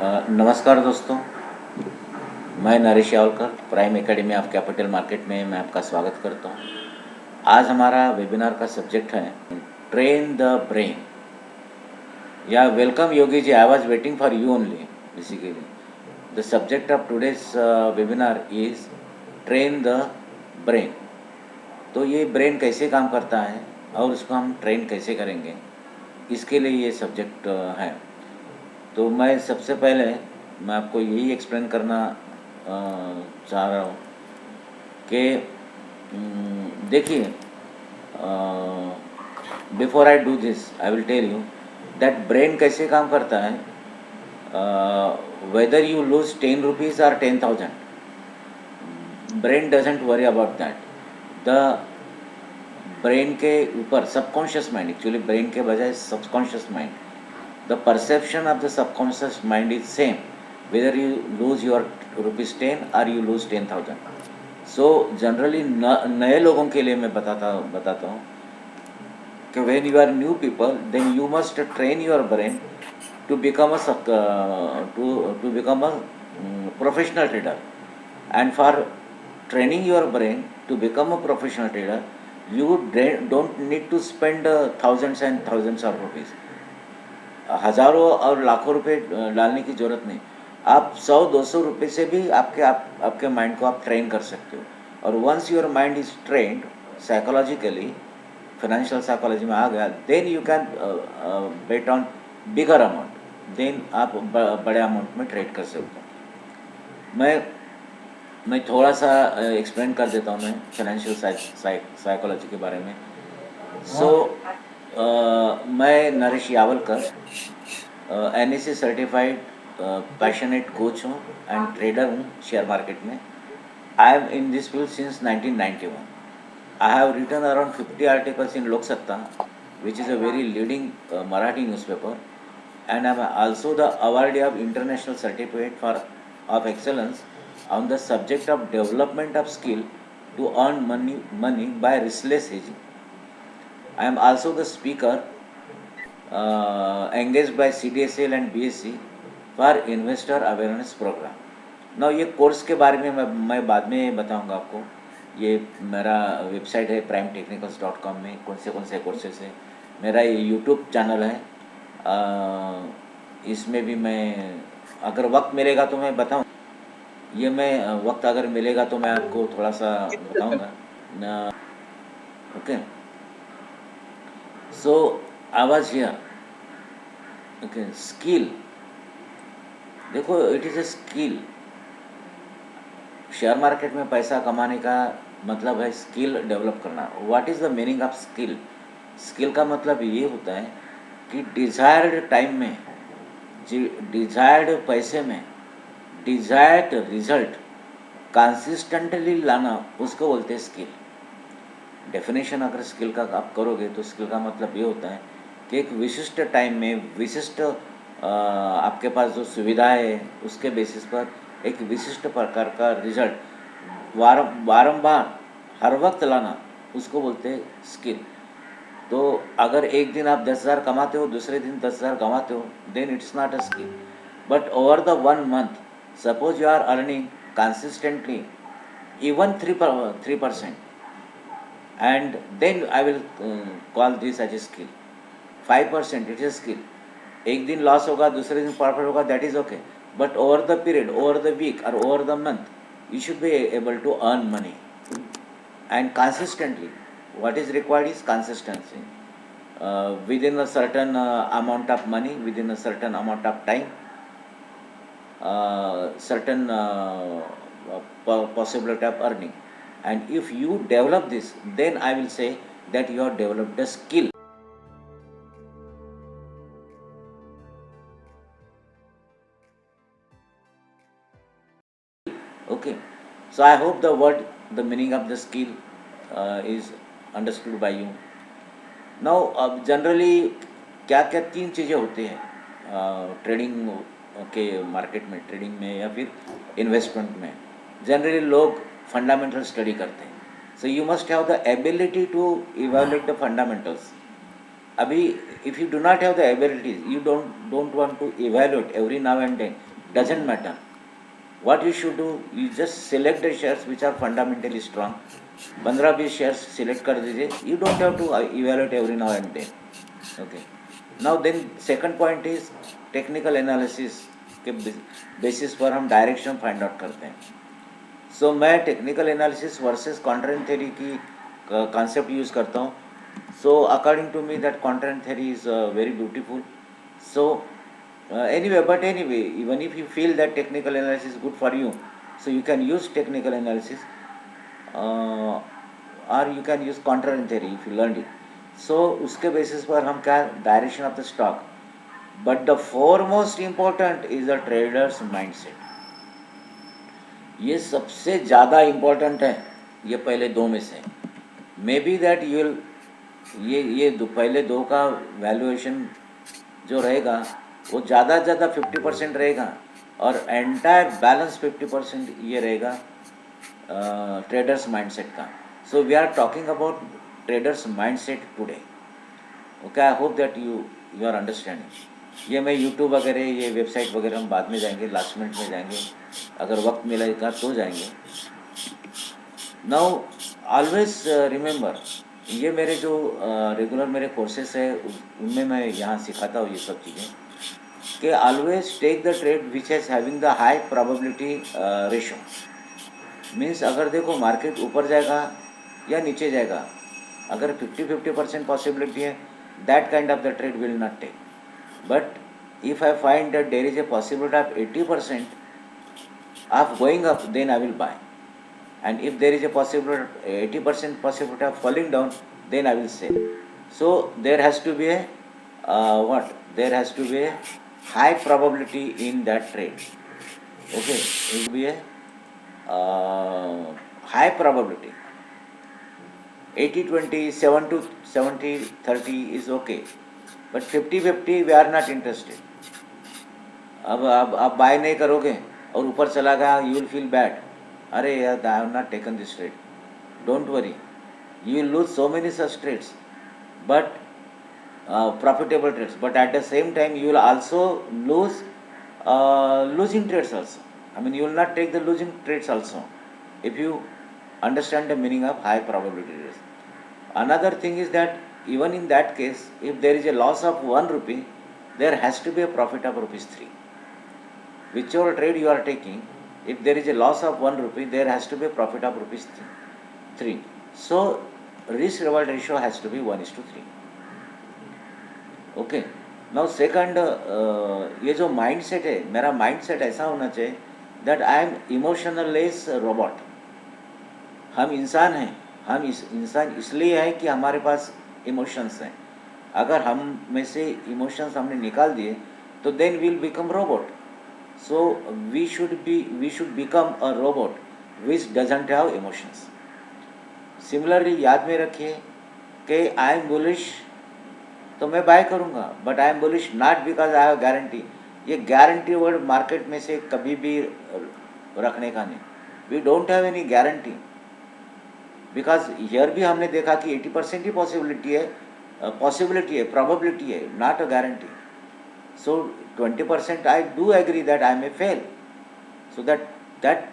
नमस्कार दोस्तों, मैं Naresh Yawalkar prime academy of capital market में मैं आपका स्वागत करता हूँ। आज हमारा वेबिनार का सब्जेक्ट है train the brain. Yeah welcome Yogi ji, I was waiting for you only basically. The subject of today's webinar is train the brain. तो ये ब्रेन कैसे काम करता है और उसको हम ट्रेन कैसे करेंगे, इसके लिए ये सब्जेक्ट है। तो मैं सबसे पहले मैं आपको यही एक्सप्लेन करना चाह रहा हूँ कि देखिए, before I do this I will tell you that brain कैसे काम करता है। वेदर यू लूज 10 रुपीज़ और 10,000, brain doesn't worry about that. The brain के ऊपर सबकॉन्शियस माइंड, एक्चुअली ब्रेन के बजाय subconscious mind, the perception of the subconscious mind is same whether you lose your rupees 10 or you lose 10,000. So generally नए लोगों के लिए मैं बताता हूँ कि when you are new people then you must train your brain to become to become a professional trader. And for training your brain to become a professional trader you don't need to spend thousands and thousands of rupees, हज़ारों और लाखों रुपए डालने की ज़रूरत नहीं। आप 100-200 रुपये से भी आपके माइंड को आप ट्रेन कर सकते हो। और once your mind is trained psychologically, financial psychology में आ गया, then you can bet on bigger amount, then आप बड़े अमाउंट में ट्रेड कर सकते हो। मैं थोड़ा सा एक्सप्लेन कर देता हूँ मैं फाइनेंशियल साइकोलॉजी के बारे में। मैं Naresh Yawalkar NSE certified passionate coach हूँ एंड ट्रेडर हूँ शेयर मार्केट में। I am in this field since 1991। I have written around 50 articles in Lok Satta, which is a very leading Marathi newspaper, and I am also the awardee of international certificate of excellence on the subject of development of skill to earn money by riskless hedging. I am also the speaker engaged by CDSL and BSc for investor awareness program. Now ये course के बारे में मैं बाद में बताऊंगा आपको। ये मेरा वेबसाइट है primetechnicals.com में कौन से कोर्सेस है। मेरा ये यूट्यूब चैनल है, इसमें भी मैं अगर वक्त मिलेगा तो मैं बताऊँ। ये मैं वक्त अगर मिलेगा तो मैं आपको थोड़ा सा बताऊंगा। Okay, so I was here. Okay, skill, देखो it is a skill. Share market में पैसा कमाने का मतलब है स्किल डेवलप करना। What is the meaning of skill? Skill का मतलब ये होता है कि डिज़ायर्ड टाइम में, डिज़ायर्ड पैसे में, डिज़ायर्ड रिजल्ट कंसिस्टेंटली लाना, उसको बोलते हैं स्किल। डेफिनेशन अगर स्किल का आप करोगे तो स्किल का मतलब ये होता है कि एक विशिष्ट टाइम में विशिष्ट आपके पास जो सुविधा है उसके बेसिस पर एक विशिष्ट प्रकार का रिजल्ट बारंबार हर वक्त लाना, उसको बोलते हैं स्किल। तो अगर एक दिन आप 10,000 कमाते हो, दूसरे दिन 10,000 कमाते हो, then it's not a skill. But over the 1 month, suppose you are earning consistently even 3%, and then I will call this as a skill. 5% it is a skill. एक दिन लॉस होगा, दूसरे दिन प्रॉफिट होगा, that is okay, but over the period, over the week और over the month you should be able to earn money and consistently. What is required is consistency within a certain amount of money, within a certain amount of time, certain possibility of earning. And if you develop this, then I will say that you have developed a skill. Okay, so I hope the meaning of the skill is understood by you. Now generally क्या क्या 3 चीज़ें होती हैं trading के market में, trading में या फिर इन्वेस्टमेंट में। जनरली लोग फंडामेंटल स्टडी करते हैं, so you must have the ability to evaluate the fundamentals. अभी if you do not have the abilities, you don't want to evaluate every now and then, doesn't matter. What you should do, you just select the shares which are fundamentally strong. 15-20 shares select कर दीजिए. You don't have to evaluate every now and then. Okay. Now then second point is technical analysis के basis पर हम direction find out करते हैं. So मैं technical analysis versus content theory की concept use करता हूँ. So according to me that content theory is very beautiful. So but anyway, even if you feel that technical analysis is good for you, so you can use technical analysis, or you can use contrarian theory if you learned it. So उसके basis पर हम क्या, direction of the stock. But the foremost important is the trader's mindset. ये सबसे ज़्यादा important है ये पहले दो में से. May be that you will, ये पहले दो का वैल्यूएशन जो रहेगा वो ज़्यादा 50% रहेगा और एंटायर बैलेंस 50% ये रहेगा ट्रेडर्स माइंडसेट का. So we are talking about traders mindset today. Okay, I hope that you are understanding. ये मैं यूट्यूब वगैरह, ये वेबसाइट वगैरह हम बाद में जाएंगे, लास्ट मिनट में जाएंगे, अगर वक्त मिलेगा तो जाएंगे. नाउ ऑलवेज रिमेंबर, ये मेरे जो रेगुलर मेरे कोर्सेस है उनमें मैं यहाँ सिखाता हूँ ये सब चीज़ें, कि always take the trade which has having the high probability ratio. Means अगर देखो मार्केट ऊपर जाएगा या नीचे जाएगा, अगर 50-50% पॉसिबिलिटी है, that kind of the trade will not take. But if I find that there is a possibility of 80% of going up, then I will buy. And if there is a possibility 80% possibility of falling down, then I will sell. So there has to be a what? There has to be a high probability in that trade. Okay, it will be a high probability. 80-20, 70-30 is okay. But 50-50 we are not interested. अब आप bye नहीं करोगे और ऊपर चला गया, you will feel bad. अरे यार, I have not taken this trade. Don't worry, you will lose so many such trades, but profitable trades. But at the same time you will also lose losing trades also. I mean, you will not take the losing trades also if you understand the meaning of high probability trades. Another thing is that even in that case, if there is a loss of 1 rupee, there has to be a profit of ₹3. Whichever trade you are taking, if there is a loss of 1 rupee, there has to be a profit of ₹3. So risk reward ratio has to be 1:3. Okay. Now second, ये जो mindset है, मेरा mindset ऐसा होना चाहिए that I am emotionless robot. हम इंसान हैं, हम इंसान इसलिए है कि हमारे पास इमोशंस हैं. अगर हम में से इमोशंस हमने निकाल दिए तो then will become robot. So we should become a robot which doesn't have emotions. Similarly याद में रखिए कि आई एम बुलिश तो मैं बाय करूँगा, but I am bullish not because I have guarantee. ये गारंटी वर्ड मार्केट में से कभी भी रखने का नहीं. We don't have any guarantee, because here भी हमने देखा कि 80% ही पॉसिबिलिटी है, प्रोबेबिलिटी है, not a guarantee. So 20% I do agree that I may fail. So that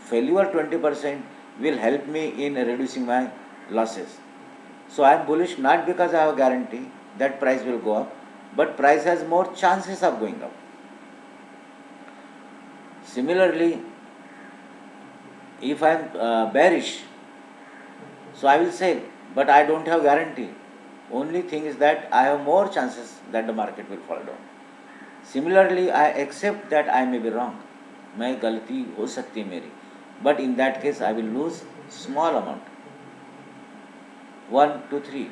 failure 20% will help me in reducing my losses. So I am bullish not because I have guarantee that price will go up, but price has more chances of going up. Similarly if I am bearish, so I will sell, but I don't have guarantee. Only thing is that I have more chances that the market will fall down. Similarly, I accept that I may be wrong. मैं गलती हो सकती है मेरी, but in that case I will lose small amount, 1 to 3,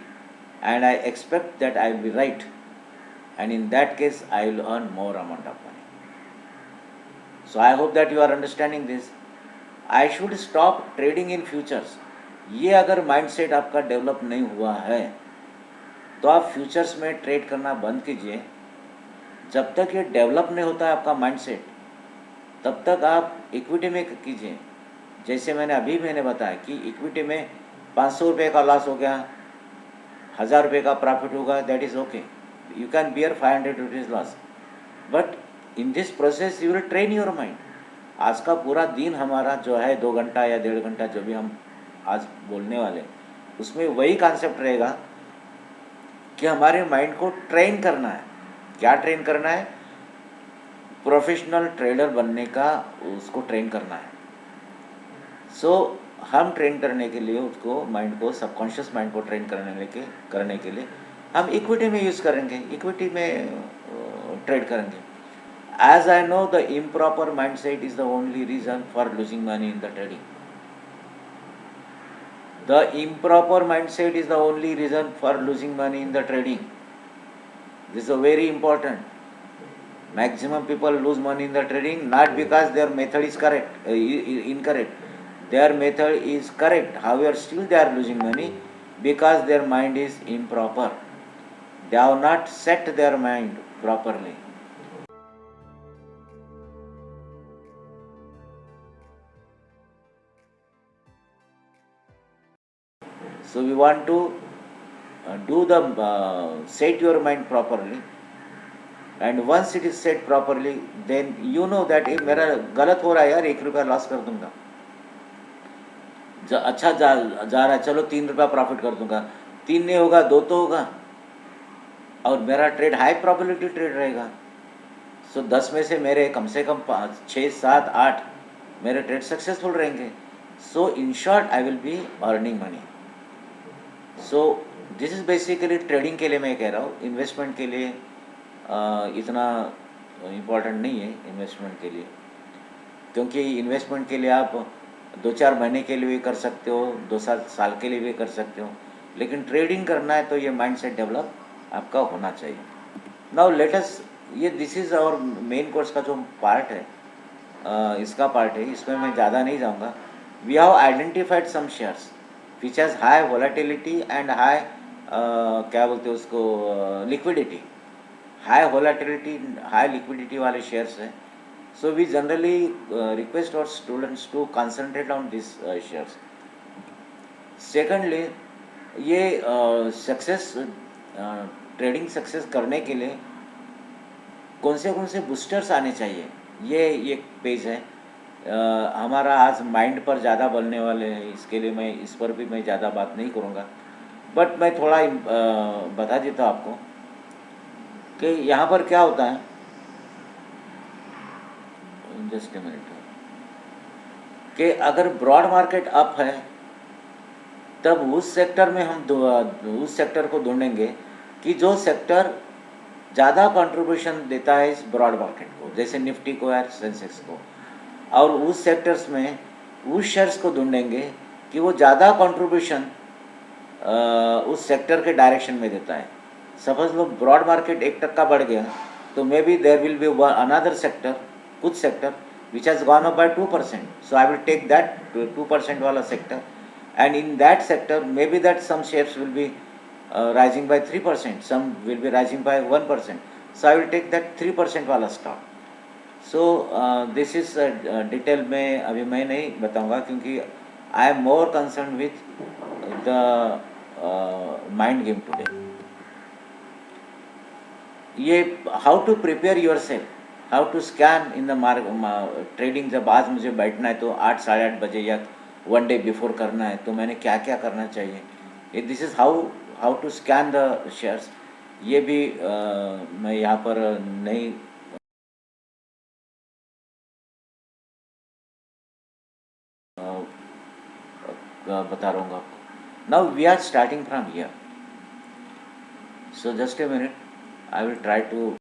and I expect that I will be right, and in that case I will earn more amount of money. So I hope that you are understanding this. I should stop trading in futures. ये अगर mindset आपका develop नहीं हुआ है तो आप futures में trade करना बंद कीजिए. जब तक ये डेवलप नहीं होता है आपका माइंडसेट, तब तक आप इक्विटी में कीजिए. जैसे मैंने बताया कि इक्विटी में 500 रुपये का लॉस हो गया, 1000 रुपये का प्रॉफिट होगा, that is okay. You can bear 500 rupees loss, but in this process you will train your mind. आज का पूरा दिन हमारा जो है 2 घंटा या 1.5 घंटा जो भी हम आज बोलने वाले, उसमें वही कॉन्सेप्ट रहेगा कि हमारे माइंड को ट्रेन करना है। क्या ट्रेन करना है? प्रोफेशनल ट्रेडर बनने का उसको ट्रेन करना है। सो हम ट्रेन करने के लिए उसको माइंड को, सबकॉन्शियस माइंड को ट्रेन करने के लिए हम इक्विटी में यूज़ करेंगे, इक्विटी में ट्रेड करेंगे। As I know the improper mind set is the only reason for losing money in the trading. The improper mindset is the only reason for losing money in the trading. This is very important. Maximum people lose money in the trading not because their method is incorrect. Their method is correct. However, still they are losing money because their mind is improper. They have not set their mind properly. So we want to do the set your mind properly, and once it is set properly, then you know that ये मेरा गलत हो रहा है यार, 1 रुपया loss कर दूंगा, अच्छा जा रहा है, चलो 3 रुपया प्रॉफिट कर दूंगा, 3 नहीं होगा 2 तो होगा, और मेरा ट्रेड हाई प्रोबेबिलिटी ट्रेड रहेगा। सो 10 में से मेरे कम से कम 5, 6, 7, 8 मेरे ट्रेड सक्सेसफुल रहेंगे। So in short I will be earning money. So this is basically trading के लिए मैं कह रहा हूँ। इन्वेस्टमेंट के लिए इतना इम्पोर्टेंट नहीं है इन्वेस्टमेंट के लिए, क्योंकि इन्वेस्टमेंट के लिए आप 2-4 महीने के लिए भी कर सकते हो, 2-7 साल के लिए भी कर सकते हो, लेकिन ट्रेडिंग करना है तो ये माइंडसेट डेवलप आपका होना चाहिए। नाउ लेट अस, ये this is our main course का जो पार्ट है, इसका पार्ट है, इसमें मैं ज़्यादा नहीं जाऊँगा। We have identified some shares which has high volatility and high क्या बोलते हैं उसको, liquidity. High volatility, high liquidity वाले शेयर्स हैं। So we generally request our students to concentrate on this shares. Secondly, ये सक्सेस ट्रेडिंग सक्सेस करने के लिए कौन से बूस्टर्स आने चाहिए, ये एक पेज है। हमारा आज माइंड पर ज़्यादा बोलने वाले हैं, इसके लिए मैं इस पर भी मैं ज़्यादा बात नहीं करूँगा, बट मैं थोड़ा बता देता हूँ आपको कि यहाँ पर क्या होता है। जस्ट ए मिनट, कि अगर ब्रॉड मार्केट अप है तब उस सेक्टर में हम उस सेक्टर को ढूंढेंगे कि जो सेक्टर ज़्यादा कंट्रीब्यूशन देता है इस ब्रॉड मार्केट को, जैसे निफ्टी को या सेंसेक्स को, और उस सेक्टर्स में उस शेयर्स को ढूंढेंगे कि वो ज़्यादा कंट्रीब्यूशन उस सेक्टर के डायरेक्शन में देता है। सपोज लो ब्रॉड मार्केट 1% बढ़ गया, तो maybe there will be another sector, कुछ sector which has gone up by 2%, so I will take that 2% वाला sector, and in that sector maybe that some shares will be rising by 3%, some will be rising by 1%, so I will take that 3% वाला stock. So this is detail में अभी मैं नहीं बताऊंगा, क्योंकि I am more concerned with the mind game today. ये how to prepare yourself, how to scan in the trading। जब आज मुझे बैठना है तो 8, 8:30 बजे या 1 डे बिफोर करना है, तो मैंने क्या क्या करना चाहिए, this is how to scan the shares. ये भी मैं यहाँ पर नहीं बता रहा हूँ आपको। Now we are starting from here, so just a minute, I will try to